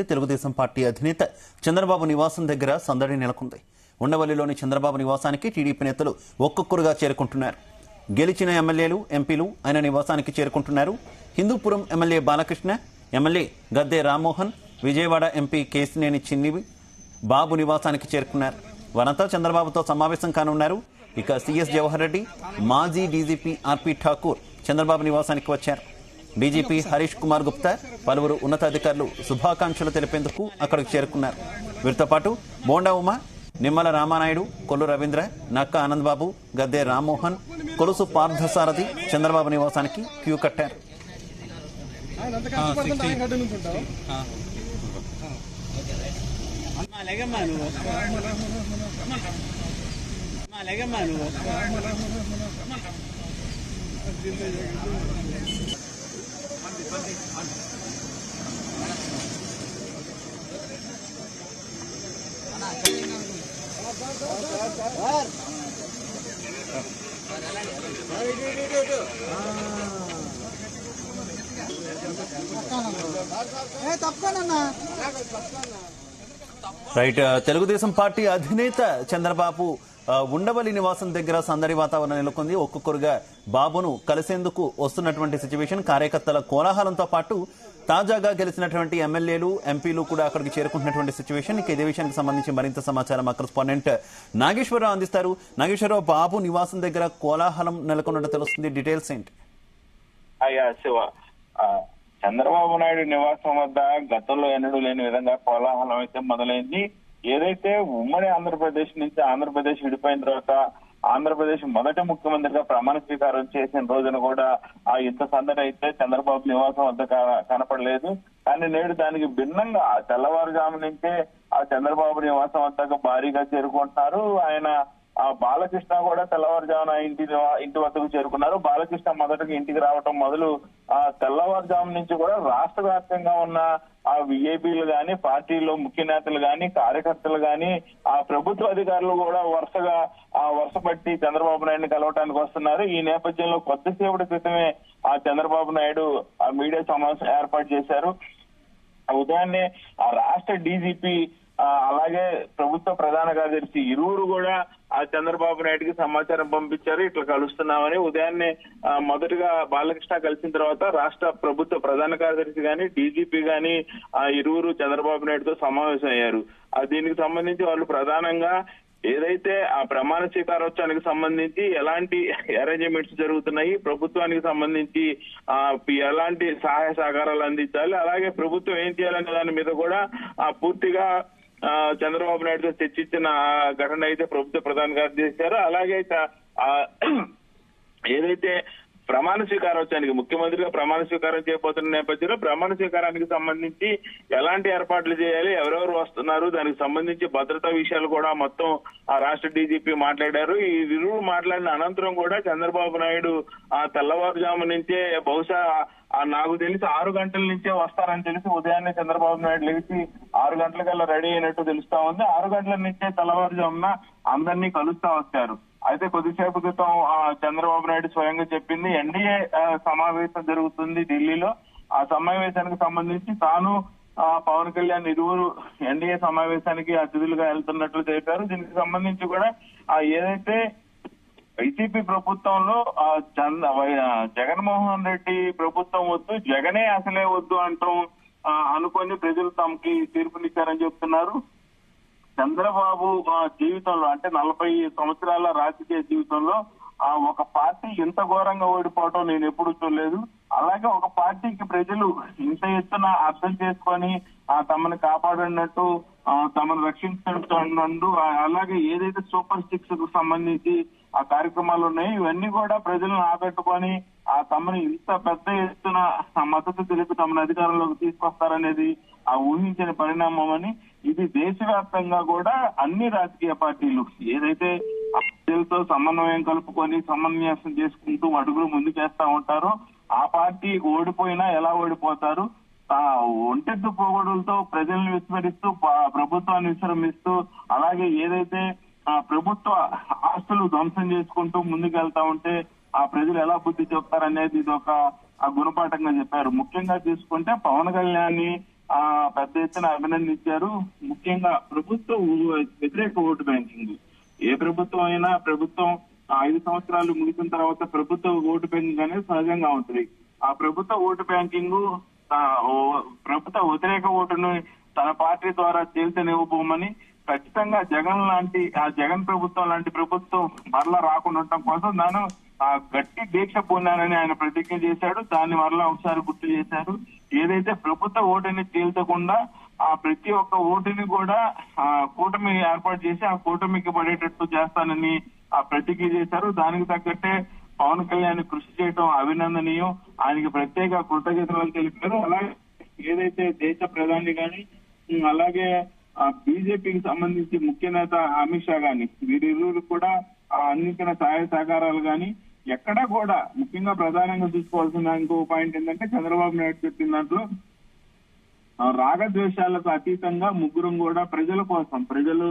Telugu Desam party అధినేత చంద్రబాబు నివాసం దగ్గర సందడి నెలకొంది. ఉండవల్లిలోని చంద్రబాబు నివాసానికి టీడీపీ నేతలు ఒక్కొక్కరుగా చేరుకుంటున్నారు. గెలిచిన ఎమ్మెల్యేలు, ఎంపీలు ఆయన నివాసానికి చేరుకుంటున్నారు. Hindupuram MLA Balakrishna, MLA Gadde Rammohan, Vijayawada MP Kesineni చిన్ని బాబు నివాసానికి చేరుకున్నారు. వారంతా చంద్రబాబుతో సమావేశం కానున్నారు. ఇక సీఎస్ జవహర్ రెడ్డి, మాజీ డీజీపీ ఆర్పీ ఠాకూర్ చంద్రబాబు నివాసానికి వచ్చారు. డీజీపీ హరీష్ కుమార్ గుప్తా, పలువురు ఉన్నతాధికారులు శుభాకాంక్షలు తెలిపేందుకు అక్కడికి చేరుకున్నారు. వీరితో పాటు బోండా ఉమ, నిమ్మల రామానాయుడు, కొల్లు రవీంద్ర, నక్క ఆనందబాబు, గద్దె రామ్మోహన్, కొలుసు పార్థసారథి చంద్రబాబు నివాసానికి క్యూ కట్టారు. రైట్. తెలుగుదేశం పార్టీ అధినేత చంద్రబాబు ఉండవల్లి నివాసం దగ్గర సందడి వాతావరణం నెలకొంది. ఒక్కొక్కరుగా బాబును కలిసేందుకు వస్తున్నటువంటి సిచ్యువేషన్, కార్యకర్తల కోలాహలంతో పాటు తాజాగా గెలిచినటువంటి ఎమ్మెల్యేలు, ఎంపీలు కూడా అక్కడికి చేరుకుంటున్నటువంటి సిచ్యువేషన్. ఇక ఇదే విషయానికి సంబంధించి మరింత సమాచారం మా కరెస్పాండెంట్ నాగేశ్వరరావు అందిస్తారు. నాగేశ్వరరావు, బాబు నివాసం దగ్గర కోలాహలం నెలకొన్నట్టు తెలుస్తుంది, డీటెయిల్స్ ఏంటి? శివ, చంద్రబాబు నాయుడు నివాసం వద్ద గతంలో ఎన్నడూ లేని విధంగా కోలాహలం అయితే మొదలైంది. ఏదైతే ఉమ్మడి ఆంధ్రప్రదేశ్ నుంచి ఆంధ్రప్రదేశ్ విడిపోయిన తర్వాత ఆంధ్రప్రదేశ్ మొదటి ముఖ్యమంత్రిగా ప్రమాణ స్వీకారం చేసిన రోజున కూడా ఆ ఇంత సందడి అయితే చంద్రబాబు నివాసం వద్ద కనపడలేదు. కానీ నేడు దానికి భిన్నంగా తెల్లవారుజాము నుంచే ఆ చంద్రబాబు నివాసం వద్దకు భారీగా చేరుకుంటున్నారు. ఆయన బాలకృష్ణ కూడా తెల్లవారుజామున ఇంటి వద్దకు చేరుకున్నారు. బాలకృష్ణ మొదటగా ఇంటికి రావటం మొదలు తెల్లవారుజాము నుంచి కూడా రాష్ట్ర వ్యాప్తంగా ఉన్న ఆ విఐపీలు గాని, పార్టీలో ముఖ్య నేతలు గాని, కార్యకర్తలు గాని, ఆ ప్రభుత్వ అధికారులు కూడా వరుస పట్టి చంద్రబాబు నాయుడిని కలవటానికి వస్తున్నారు. ఈ నేపథ్యంలో కొద్దిసేపటి క్రితమే ఆ చంద్రబాబు నాయుడు ఆ మీడియా సమావేశం ఏర్పాటు చేశారు. ఉదయాన్నే ఆ రాష్ట్ర డీజీపీ అలాగే ప్రభుత్వ ప్రధాన కార్యదర్శి ఇరువురు కూడా ఆ చంద్రబాబు నాయుడికి సమాచారం పంపించారు, ఇట్లా కలుస్తున్నామని. ఉదయాన్నే మొదటగా బాలకృష్ణ కలిసిన తర్వాత రాష్ట్ర ప్రభుత్వ ప్రధాన కార్యదర్శి గాని, డీజీపీ గాని ఆ ఇరువురు చంద్రబాబు నాయుడుతో సమావేశం అయ్యారు. దీనికి సంబంధించి వాళ్ళు ప్రధానంగా ఏదైతే ఆ ప్రమాణ స్వీకారోత్సవానికి సంబంధించి ఎలాంటి అరేంజ్మెంట్స్ జరుగుతున్నాయి, ప్రభుత్వానికి సంబంధించి ఎలాంటి సహాయ సహకారాలు అందించాలి, అలాగే ప్రభుత్వం ఏం చేయాలనే దాని మీద కూడా పూర్తిగా చంద్రబాబు నాయుడుతో చర్చించిన ఘటన అయితే ప్రభుత్వ ప్రధాన కార్యదర్శి చేశారు. అలాగే ఏదైతే ప్రమాణ స్వీకారోత్సవానికి ముఖ్యమంత్రిగా ప్రమాణ స్వీకారం చేయబోతున్న నేపథ్యంలో ప్రమాణ స్వీకారానికి సంబంధించి ఎలాంటి ఏర్పాట్లు చేయాలి, ఎవరెవరు వస్తున్నారు, దానికి సంబంధించి భద్రతా విషయాలు కూడా మొత్తం ఆ రాష్ట్ర డీజీపీ మాట్లాడారు. ఈ ఇరువురు మాట్లాడిన అనంతరం కూడా చంద్రబాబు నాయుడు ఆ తెల్లవారుజాము నుంచే బహుశా నాకు తెలిసి 6 గంటల నుంచే వస్తారని తెలిసి ఉదయాన్నే చంద్రబాబు నాయుడు లేచి 6 గంటలకల్లా రెడీ అయినట్టు తెలుస్తా ఉంది. 6 గంటల నుంచే తెల్లవారుజామున అందరినీ కలుస్తా వచ్చారు. అయితే కొద్దిసేపు క్రితం చంద్రబాబు నాయుడు స్వయంగా చెప్పింది, ఎన్డీఏ సమావేశం జరుగుతుంది ఢిల్లీలో. ఆ సమావేశానికి సంబంధించి తాను పవన్ కళ్యాణ్ ఇరువురు ఎన్డీఏ సమావేశానికి అతిథులుగా వెళ్తున్నట్లు చెప్పారు. దీనికి సంబంధించి కూడా ఏదైతే వైసీపీ ప్రభుత్వంలో జగన్మోహన్ రెడ్డి ప్రభుత్వం వద్దు, జగనే అసలే వద్దు అంటాం అనుకొని ప్రజలు తమకి తీర్పునిచ్చారని చెప్తున్నారు. చంద్రబాబు జీవితంలో అంటే 40 సంవత్సరాల రాజకీయ జీవితంలో ఒక పార్టీ ఇంత ఘోరంగా ఓడిపోవటం నేను ఎప్పుడు చూడలేదు. అలాగే ఒక పార్టీకి ప్రజలు ఇంత ఎత్తున అర్థం చేసుకొని తమను కాపాడినట్టు, తమను రక్షించినట్టు, అలాగే ఏదైతే సూపర్ సిక్స్ కు సంబంధించి ఆ కార్యక్రమాలు ఉన్నాయి, ఇవన్నీ కూడా ప్రజలను ఆకట్టుకొని తమను ఇంత పెద్ద ఎత్తున మద్దతు తెలిపి తమను అధికారంలోకి తీసుకొస్తారనేది ఊహించిన పరిణామం అని. ఇది దేశవ్యాప్తంగా కూడా అన్ని రాజకీయ పార్టీలు ఏదైతే ప్రజలతో సమన్వయం కలుపుకొని సమన్యాసం చేసుకుంటూ అడుగులు ముందుకేస్తా ఉంటారో, ఆ పార్టీ ఓడిపోయినా ఎలా ఓడిపోతారు, ఒంటెత్తు పోగొడులతో ప్రజల్ని విస్మరిస్తూ ప్రభుత్వాన్ని విశ్రమిస్తూ, అలాగే ఏదైతే ప్రభుత్వ ఆస్తులు ధ్వంసం చేసుకుంటూ ముందుకెళ్తా ఉంటే ఆ ప్రజలు ఎలా బుద్ధి చెప్తారనేది ఇది ఒక గుణపాఠంగా చెప్పారు. ముఖ్యంగా తీసుకుంటే పవన్ కళ్యాణ్ పెద్ద ఎత్తున అభినందించారు. ముఖ్యంగా ప్రభుత్వ వ్యతిరేక ఓటు బ్యాంకింగ్. ఏ ప్రభుత్వం అయినా ప్రభుత్వం 5 సంవత్సరాలు ముగిసిన తర్వాత ప్రభుత్వ ఓటు బ్యాంకింగ్ అనేది సహజంగా ఉంటుంది. ఆ ప్రభుత్వ ఓటు బ్యాంకింగ్ ప్రభుత్వ వ్యతిరేక ఓటును తన పార్టీ ద్వారా తేల్చనివ్వబోమని ఖచ్చితంగా జగన్ ప్రభుత్వం లాంటి ప్రభుత్వం మరలా రాకుండా ఉండటం కోసం తాను గట్టి దీక్ష పూనానని ఆయన ప్రతిజ్ఞ చేశాడు. దాన్ని మరలా ఒకసారి గుర్తు చేశారు. ఏదైతే ప్రభుత్వ ఓటుని తేల్చకుండా ఆ ప్రతి ఒక్క ఓటుని కూడా కూటమి ఏర్పాటు చేసి ఆ కూటమికి పడేటట్టు చేస్తానని ఆ ప్రతిజ్ఞ చేశారు. దానికి తగ్గట్టే పవన్ కళ్యాణ్ కృషి చేయడం అభినందనీయం. ఆయనకి ప్రత్యేక కృతజ్ఞతలు తెలిపారు. అలాగే ఏదైతే దేశ ప్రధాని గాని అలాగే బీజేపీకి సంబంధించి ముఖ్య నేత అమిత్ షా గాని వీరిరువురు కూడా అందించిన సహాయ సహకారాలు గాని ఎక్కడా కూడా ముఖ్యంగా ప్రధానంగా చూసుకోవాల్సిన ఇంకో పాయింట్ ఏంటంటే చంద్రబాబు నాయుడు చెప్పిన దాంట్లో రాగద్వేషాలకు అతీతంగా ముగ్గురం కూడా ప్రజల కోసం ప్రజలు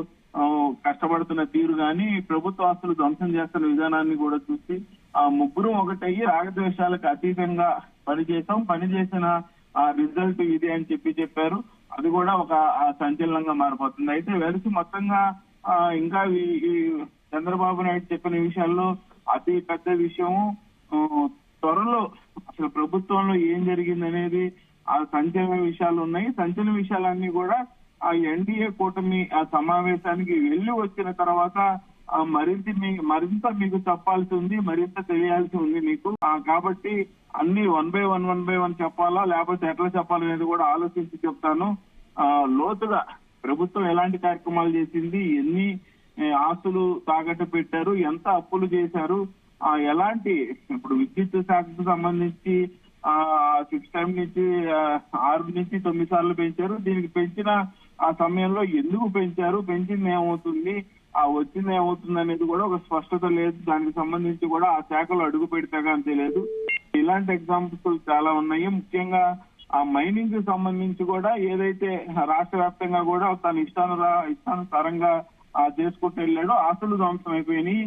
కష్టపడుతున్న తీరు గాని ప్రభుత్వ ఆస్తులు ధ్వంసం చేస్తున్న విధానాన్ని కూడా చూసి ముగ్గురు ఒకటయ్యి రాగద్వేషాలకు అతీతంగా పనిచేసిన రిజల్ట్ ఇది అని చెప్పారు. అది కూడా ఒక సంచలనంగా మారిపోతుంది. అయితే వెలిసి మొత్తంగా ఇంకా ఈ చంద్రబాబు నాయుడు చెప్పిన విషయాల్లో అతి పెద్ద విషయం త్వరలో అసలు ప్రభుత్వంలో ఏం జరిగింది అనేది ఆ సంచలన విషయాలు ఉన్నాయి. సంచలన విషయాలన్నీ కూడా ఆ ఎన్డీఏ కూటమి ఆ సమావేశానికి వెళ్లి వచ్చిన తర్వాత మరింత మీకు చెప్పాల్సి ఉంది, మరింత తెలియాల్సి ఉంది మీకు. కాబట్టి అన్ని వన్ బై వన్ చెప్పాలా లేకపోతే ఎట్లా చెప్పాలనేది కూడా ఆలోచించి చెప్తాను. లోతుగా ప్రభుత్వం ఎలాంటి కార్యక్రమాలు చేసింది, ఎన్ని ఆస్తులు తాకట్టు పెట్టారు, ఎంత అప్పులు చేశారు, ఎలాంటి ఇప్పుడు విద్యుత్ శాఖకు సంబంధించి 6 టైం నుంచి 6 నుంచి 9 సార్లు పెంచారు. దీనికి పెంచిన ఆ సమయంలో ఎందుకు పెంచారు, పెంచింది ఏమవుతుంది, వచ్చింది ఏమవుతుంది అనేది కూడా ఒక స్పష్టత లేదు. దానికి సంబంధించి కూడా ఆ శాఖలో అడుగు పెడితే కానీ తెలియదు. ఇలాంటి ఎగ్జాంపుల్స్ చాలా ఉన్నాయి. ముఖ్యంగా ఆ మైనింగ్ కి సంబంధించి కూడా ఏదైతే రాష్ట్ర వ్యాప్తంగా కూడా తన ఇష్టానుసారంగా చేసుకుంటూ వెళ్ళాడో ఆస్తులు ధ్వంసం అయిపోయినాయి.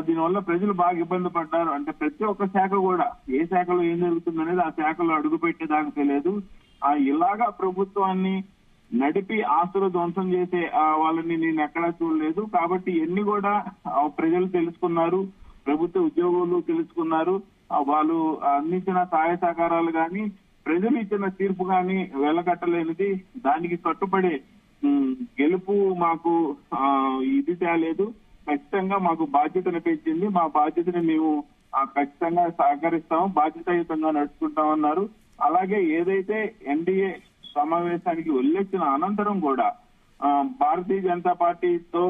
దీనివల్ల ప్రజలు బాగా ఇబ్బంది పడ్డారు. అంటే ప్రతి ఒక్క శాఖ కూడా ఏ శాఖలో ఏం జరుగుతుంది అనేది ఆ శాఖలో అడుగు పెట్టేదాకా తెలియదు. ఇలాగా ప్రభుత్వాన్ని నడిపి ఆస్తులు ధ్వంసం చేసే వాళ్ళని నేను ఎక్కడా చూడలేదు. కాబట్టి ఎన్ని కూడా ప్రజలు తెలుసుకున్నారు, ప్రభుత్వ ఉద్యోగులు తెలుసుకున్నారు. వాళ్ళు అందించిన సహాయ సహకారాలు గాని ప్రజలు ఇచ్చిన తీర్పు గాని వెలకట్టలేనిది. దానికి కట్టుబడే గెలుపు మాకు ఇది తేలేదు, ఖచ్చితంగా మాకు బాధ్యతను పెంచింది. మా బాధ్యతని మేము ఖచ్చితంగా సహకరిస్తాము, బాధ్యతాయుతంగా నడుచుకుంటామన్నారు. అలాగే ఏదైతే ఎన్డీఏ సమావేశానికి వెళ్ళొచ్చిన అనంతరం కూడా భారతీయ జనతా పార్టీతో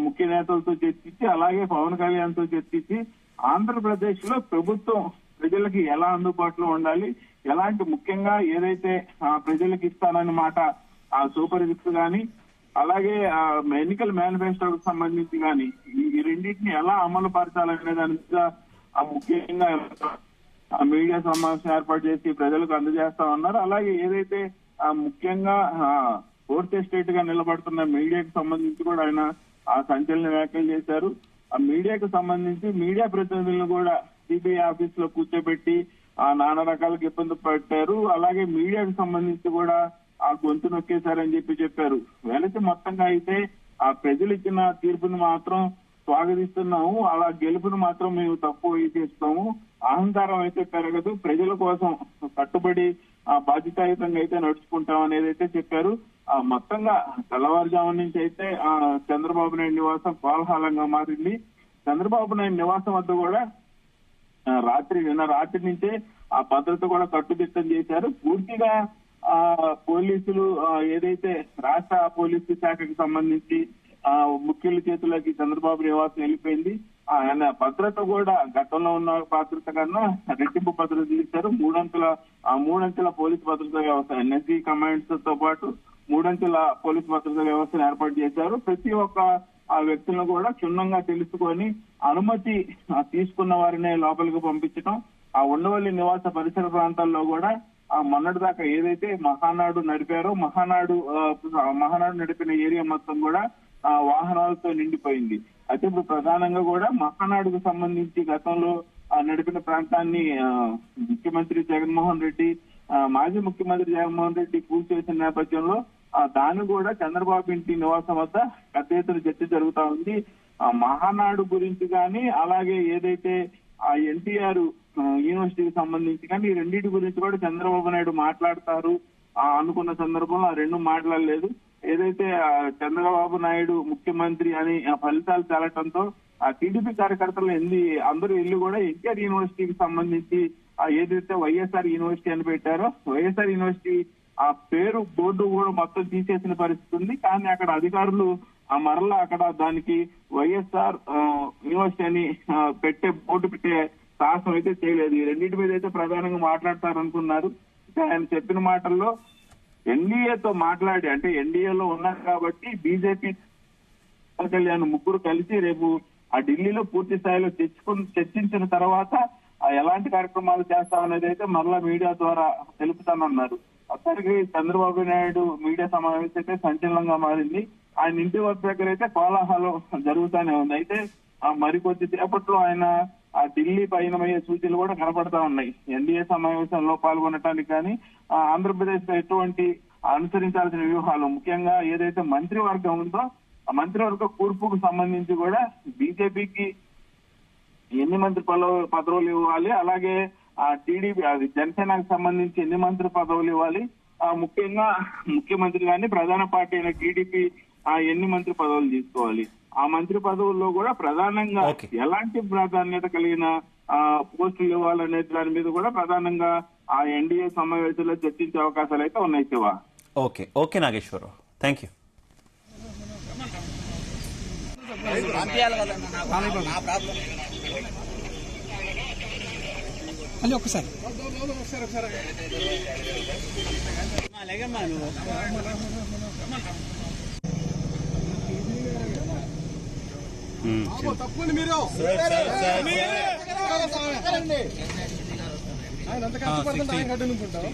ముఖ్య నేతలతో చర్చించి అలాగే పవన్ కళ్యాణ్ తో చర్చించి ఆంధ్రప్రదేశ్ లో ప్రభుత్వం ప్రజలకి ఎలా అందుబాటులో ఉండాలి, ఎలాంటి ముఖ్యంగా ఏదైతే ప్రజలకు ఇస్తానన్న మాట ఆ సూపర్ సిక్స్ గాని అలాగే ఎన్నికల మేనిఫెస్టోకి సంబంధించి గాని ఈ రెండింటిని ఎలా అమలు పరచాలనే దాని మీద ముఖ్యంగా మీడియా సమావేశం ఏర్పాటు చేసి ప్రజలకు అందజేస్తామన్నారు. అలాగే ఏదైతే ముఖ్యంగా ఫోర్త్ ఎస్టేట్ గా నిలబడుతున్న మీడియాకు సంబంధించి కూడా ఆయన ఆ సంచలన వ్యాఖ్యలు చేశారు. ఆ మీడియాకు సంబంధించి మీడియా ప్రతినిధులను కూడా సిబిఐ ఆఫీస్ లో కూర్చోబెట్టి నానా రకాలకు ఇబ్బంది పెట్టారు. అలాగే మీడియాకు సంబంధించి కూడా ఆ గొంతు నొక్కేశారని చెప్పారు. వెనక మొత్తంగా అయితే ఆ ప్రజలు ఇచ్చిన తీర్పుని మాత్రం స్వాగతిస్తున్నాము, అలా గెలుపును మాత్రం మేము తక్కువ చేస్తాము, అహంకారం అయితే పెరగదు, ప్రజల కోసం కట్టుబడి బాధ్యతాయుతంగా అయితే నడుచుకుంటాం అనేది అయితే చెప్పారు. మొత్తంగా తెల్లవారుజాము నుంచి అయితే చంద్రబాబు నాయుడు నివాసం కోలాహలంగా మారింది. చంద్రబాబు నాయుడు నివాసం వద్ద కూడా నిన్న రాత్రి నుంచే ఆ భద్రత కూడా కట్టుదిట్టం చేశారు. పూర్తిగా పోలీసులు ఏదైతే రాష్ట్ర పోలీసు శాఖకు సంబంధించి ముఖ్యుల చేతులకి చంద్రబాబు నివాసం వెళ్ళిపోయింది. ఆయన భద్రత కూడా గతంలో ఉన్న భద్రత కన్నా రెట్టింపు భద్రత చేశారు. మూడంచెల పోలీసు భద్రతా వ్యవస్థ ఎన్ఎస్జీ కమాండ్స్ తో పాటు 3 అంచెల పోలీసు భద్రతా వ్యవస్థను ఏర్పాటు చేశారు. ప్రతి ఒక్క వ్యక్తులను కూడా క్షుణ్ణంగా తెలుసుకొని అనుమతి తీసుకున్న వారినే లోపలికి పంపించడం. ఆ ఉండవల్లి నివాస పరిసర ప్రాంతాల్లో కూడా మొన్నటి దాకా ఏదైతే మహానాడు నడిపారో మహానాడు నడిపిన ఏరియా మొత్తం కూడా వాహనాలతో నిండిపోయింది. అయితే ఇప్పుడు ప్రధానంగా కూడా మహానాడుకు సంబంధించి గతంలో నడిపిన ప్రాంతాన్ని ముఖ్యమంత్రి జగన్మోహన్ రెడ్డి మాజీ ముఖ్యమంత్రి జగన్మోహన్ రెడ్డి పూర్తి చేసిన నేపథ్యంలో దాన్ని కూడా చంద్రబాబు ఇంటి నివాసం వద్ద పెద్ద ఎత్తున చర్చ జరుగుతా ఉంది. మహానాడు గురించి కానీ అలాగే ఏదైతే ఆ ఎన్టీఆర్ యూనివర్సిటీకి సంబంధించి కానీ ఈ రెండింటి గురించి కూడా చంద్రబాబు నాయుడు మాట్లాడతారు అనుకున్న సందర్భంలో ఆ రెండు మాట్లాడలేదు. ఏదైతే చంద్రబాబు నాయుడు ముఖ్యమంత్రి అని ఫలితాలు తేలటంతో ఆ టీడీపీ కార్యకర్తలు అందరూ ఇల్లు కూడా ఎన్టీఆర్ యూనివర్సిటీకి సంబంధించి ఏదైతే వైఎస్ఆర్ యూనివర్సిటీ అని పెట్టారో వైఎస్ఆర్ యూనివర్సిటీ ఆ పేరు బోర్డు కూడా మొత్తం తీసేసిన పరిస్థితి ఉంది. కానీ అక్కడ అధికారులు మరలా అక్కడ దానికి వైఎస్ఆర్ యూనివర్సిటీ అని బోర్డు పెట్టే సాహసం అయితే చేయలేదు. ఈ రెండింటి మీద అయితే ప్రధానంగా మాట్లాడతారనుకున్నారు. ఆయన చెప్పిన మాటల్లో ఎన్డీఏతో మాట్లాడి అంటే ఎన్డీఏలో ఉన్నారు కాబట్టి బీజేపీ కళ్యాణ్ ముగ్గురు కలిసి రేపు ఆ ఢిల్లీలో పూర్తి స్థాయిలో చర్చించిన తర్వాత ఎలాంటి కార్యక్రమాలు చేస్తామనేది అయితే మరలా మీడియా ద్వారా తెలుపుతానన్నారు. అప్పటికి చంద్రబాబు నాయుడు మీడియా సమావేశం అయితే సంచలనంగా మారింది. ఆయన ఇంటి వద్ద దగ్గర అయితే కోలాహలం జరుగుతూనే ఉంది. అయితే మరికొద్ది సేపట్లో ఆయన ఆ ఢిల్లీ పయనమయ్యే సూచనలు కూడా కనపడతా ఉన్నాయి. ఎన్డీఏ సమావేశంలో పాల్గొనడానికి కానీ ఆంధ్రప్రదేశ్ లో ఎటువంటి అనుసరించాల్సిన వ్యూహాలు ముఖ్యంగా ఏదైతే మంత్రివర్గం ఉందో ఆ మంత్రివర్గ కూర్పుకు సంబంధించి కూడా బీజేపీకి ఎన్ని మంత్రి పదవులు ఇవ్వాలి, అలాగే ఆ టీడీపీ జనసేనకు సంబంధించి ఎన్ని మంత్రి పదవులు ఇవ్వాలి, ముఖ్యంగా ముఖ్యమంత్రి కానీ ప్రధాన పార్టీ అయిన టీడీపీ ఎన్ని మంత్రి పదవులు తీసుకోవాలి, ఆ మంత్రి పదవుల్లో కూడా ప్రధానంగా ఎలాంటి ప్రాధాన్యత కలిగిన పోస్టులు ఇవ్వాలనే దాని మీద కూడా ప్రధానంగా ఆ ఎన్డీఏ సమావేశంలో చర్చించే అవకాశాలు అయితే ఉన్నాయి. Shiva okay Nageswararao, thank you. మళ్ళీ ఒకసారి తప్పండి మీరు ఆయన అంత కష్టపడుతుంటే ఆయన గడ్డ నుంచుంటావు.